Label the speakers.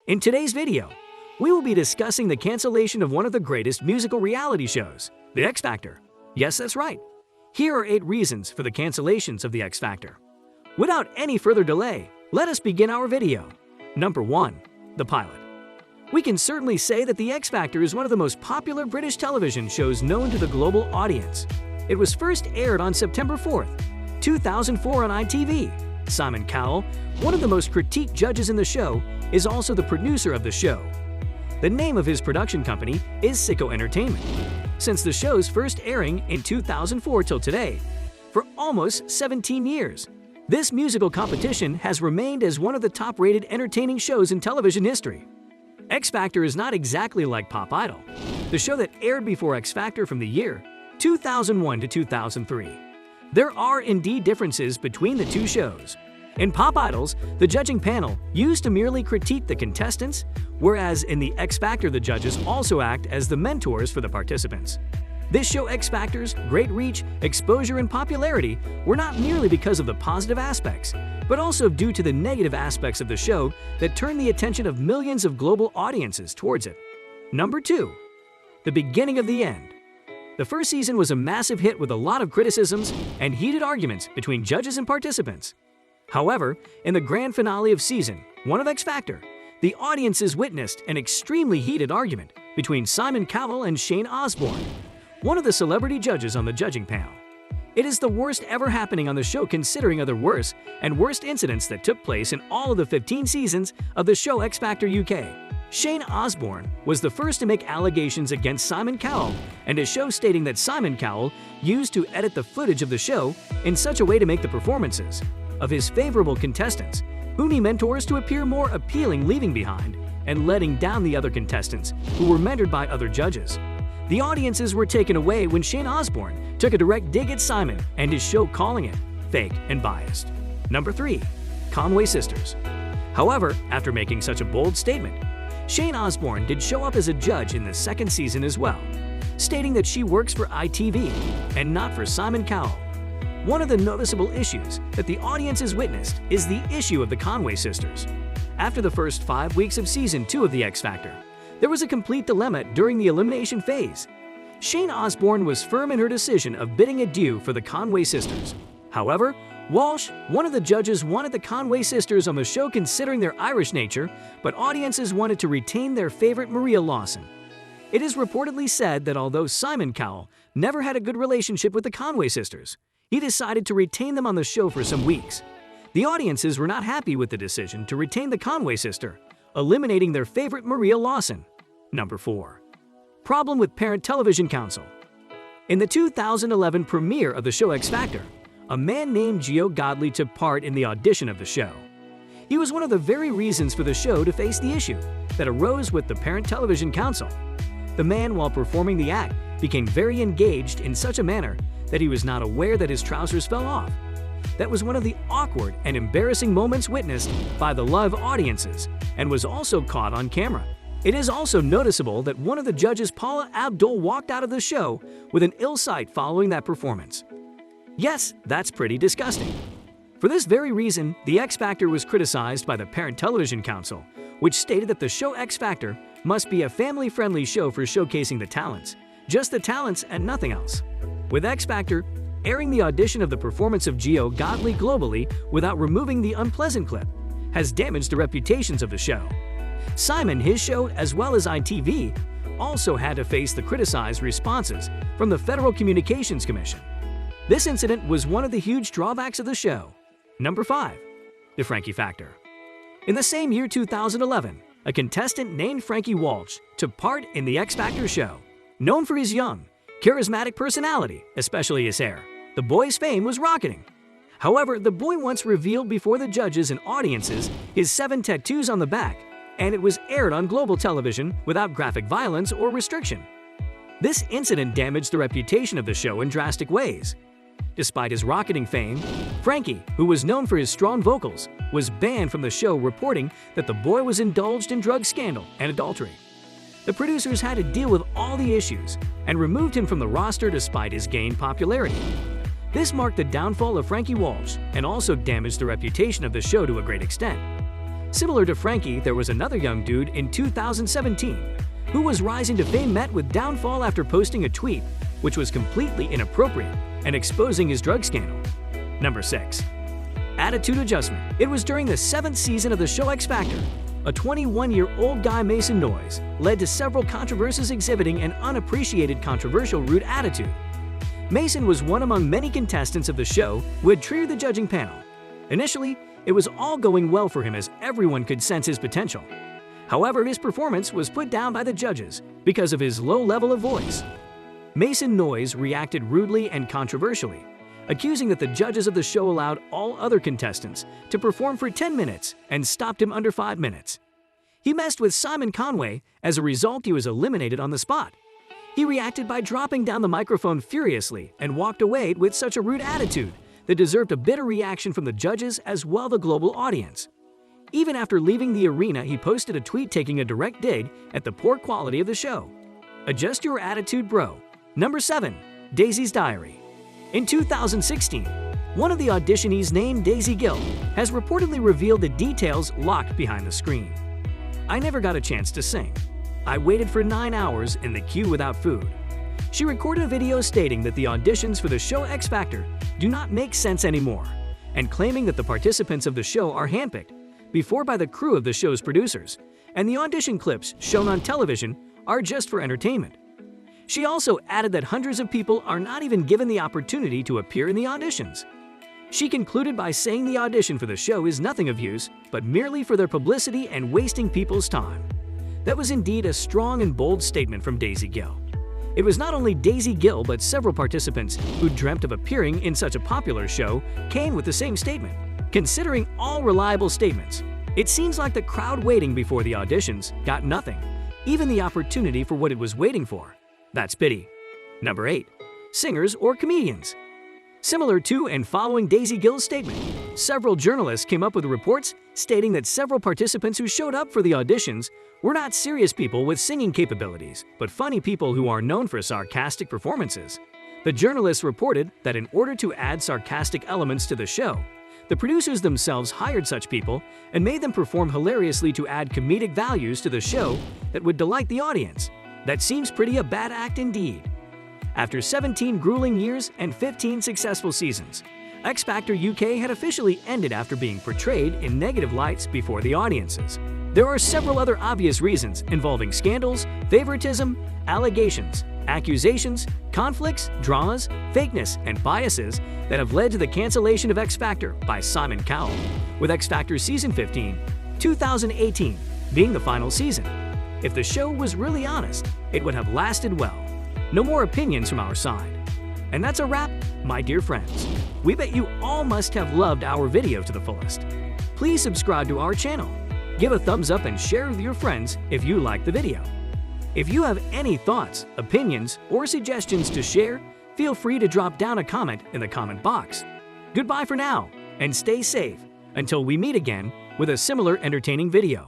Speaker 1: In today's video, we will be discussing the cancellation of one of the greatest musical reality shows, The X Factor. Yes, that's right. Here are 8 reasons for the cancellations of The X Factor. Without any further delay, let us begin our video. Number 1. The pilot. We can certainly say that The X Factor is one of the most popular British television shows known to the global audience. It was first aired on September 4th, 2004 on ITV. Simon Cowell, one of the most critiqued judges in the show, is also the producer of the show. The name of his production company is Sicko Entertainment. Since the show's first airing in 2004 till today, for almost 17 years, this musical competition has remained as one of the top-rated entertaining shows in television history. X Factor is not exactly like Pop Idol, the show that aired before X Factor from the year 2001 to 2003. There are indeed differences between the two shows. In Pop Idols, the judging panel used to merely critique the contestants, whereas in the X Factor the judges also act as the mentors for the participants. This show X Factor's great reach, exposure, and popularity were not merely because of the positive aspects, but also due to the negative aspects of the show that turned the attention of millions of global audiences towards it. Number 2. The beginning of the end. The first season was a massive hit with a lot of criticisms and heated arguments between judges and participants. However, in the grand finale of Season 1 of X Factor, the audiences witnessed an extremely heated argument between Simon Cowell and Shane Osborne, one of the celebrity judges on the judging panel. It is the worst ever happening on the show considering other worse and worst incidents that took place in all of the 15 seasons of the show X Factor UK. Shane Osborne was the first to make allegations against Simon Cowell and a show stating that Simon Cowell used to edit the footage of the show in such a way to make the performances of his favorable contestants, whom he mentors, to appear more appealing, leaving behind and letting down the other contestants who were mentored by other judges. The audiences were taken away when Shane Osborne took a direct dig at Simon and his show, calling it fake and biased. Number 3. Conway Sisters. However, after making such a bold statement, Shane Osborne did show up as a judge in the second season as well, stating that she works for ITV and not for Simon Cowell. One of the noticeable issues that the audiences witnessed is the issue of the Conway sisters. After the first 5 weeks of Season 2 of The X Factor, there was a complete dilemma during the elimination phase. Shane Osborne was firm in her decision of bidding adieu for the Conway sisters. However, Walsh, one of the judges, wanted the Conway sisters on the show considering their Irish nature, but audiences wanted to retain their favorite Maria Lawson. It is reportedly said that although Simon Cowell never had a good relationship with the Conway sisters, he decided to retain them on the show for some weeks. The audiences were not happy with the decision to retain the Conway sister, eliminating their favorite Maria Lawson. Number 4. Problem with Parent Television Council. In the 2011 premiere of the show X Factor, a man named Gio Godley took part in the audition of the show. He was one of the very reasons for the show to face the issue that arose with the Parent Television Council. The man, while performing the act, became very engaged in such a manner that he was not aware that his trousers fell off. That was one of the awkward and embarrassing moments witnessed by the live audiences and was also caught on camera. It is also noticeable that one of the judges, Paula Abdul, walked out of the show with an ill sight following that performance. Yes, that's pretty disgusting. For this very reason, The X Factor was criticized by the Parent Television Council, which stated that the show X Factor must be a family-friendly show for showcasing the talents, just the talents and nothing else. With X Factor airing the audition of the performance of Gio Godley globally without removing the unpleasant clip has damaged the reputations of the show. Simon, his show, as well as ITV, also had to face the criticized responses from the Federal Communications Commission. This incident was one of the huge drawbacks of the show. Number 5. The Frankie Factor. In the same year 2011, a contestant named Frankie Walsh took part in the X Factor show. Known for his young, charismatic personality, especially his hair, the boy's fame was rocketing. However, the boy once revealed before the judges and audiences his 7 tattoos on the back, and it was aired on global television without graphic violence or restriction. This incident damaged the reputation of the show in drastic ways. Despite his rocketing fame, Frankie, who was known for his strong vocals, was banned from the show, reporting that the boy was indulged in drug scandal and adultery. The producers had to deal with all the issues and removed him from the roster despite his gained popularity. This marked the downfall of Frankie Walsh and also damaged the reputation of the show to a great extent. Similar to Frankie, there was another young dude in 2017 who was rising to fame met with downfall after posting a tweet which was completely inappropriate and exposing his drug scandal. Number 6. Attitude adjustment. It was during the 7th season of the show X Factor. A 21-year-old guy, Mason Noyes, led to several controversies exhibiting an unappreciated controversial rude attitude. Mason was one among many contestants of the show who had treated the judging panel. Initially, it was all going well for him as everyone could sense his potential. However, his performance was put down by the judges because of his low level of voice. Mason Noyes reacted rudely and controversially, accusing that the judges of the show allowed all other contestants to perform for 10 minutes and stopped him under 5 minutes. He messed with CONWAY. As a result, he was eliminated on the spot. He reacted by dropping down the microphone furiously and walked away with such a rude attitude that deserved a bitter reaction from the judges as well as the global audience. Even after leaving the arena, he posted a tweet taking a direct dig at the poor quality of the show. Adjust your attitude, bro. Number 7. Daisy's Diary. In 2016, one of the auditionees named Daisy Gill has reportedly revealed the details locked behind the screen. I never got a chance to sing. I waited for 9 hours in the queue without food. She recorded a video stating that the auditions for the show X Factor do not make sense anymore, and claiming that the participants of the show are handpicked before by the crew of the show's producers, and the audition clips shown on television are just for entertainment. She also added that hundreds of people are not even given the opportunity to appear in the auditions. She concluded by saying the audition for the show is nothing of use, but merely for their publicity and wasting people's time. That was indeed a strong and bold statement from Daisy Gill. It was not only Daisy Gill, but several participants who dreamt of appearing in such a popular show came with the same statement. Considering all reliable statements, it seems like the crowd waiting before the auditions got nothing, even the opportunity for what it was waiting for. That's pity. Number 8. Singers or comedians. Similar to and following Daisy Gill's statement, several journalists came up with reports stating that several participants who showed up for the auditions were not serious people with singing capabilities, but funny people who are known for sarcastic performances. The journalists reported that in order to add sarcastic elements to the show, the producers themselves hired such people and made them perform hilariously to add comedic values to the show that would delight the audience. That seems pretty a bad act indeed. After 17 grueling years and 15 successful seasons, X Factor UK had officially ended after being portrayed in negative lights before the audiences. There are several other obvious reasons involving scandals, favoritism, allegations, accusations, conflicts, dramas, fakeness, and biases that have led to the cancellation of X Factor by Simon Cowell, with X Factor Season 15, 2018 being the final season. If the show was really honest, it would have lasted well. No more opinions from our side. And that's a wrap, my dear friends. We bet you all must have loved our video to the fullest. Please subscribe to our channel, give a thumbs up and share with your friends if you liked the video. If you have any thoughts, opinions, or suggestions to share, feel free to drop down a comment in the comment box. Goodbye for now, and stay safe until we meet again with a similar entertaining video.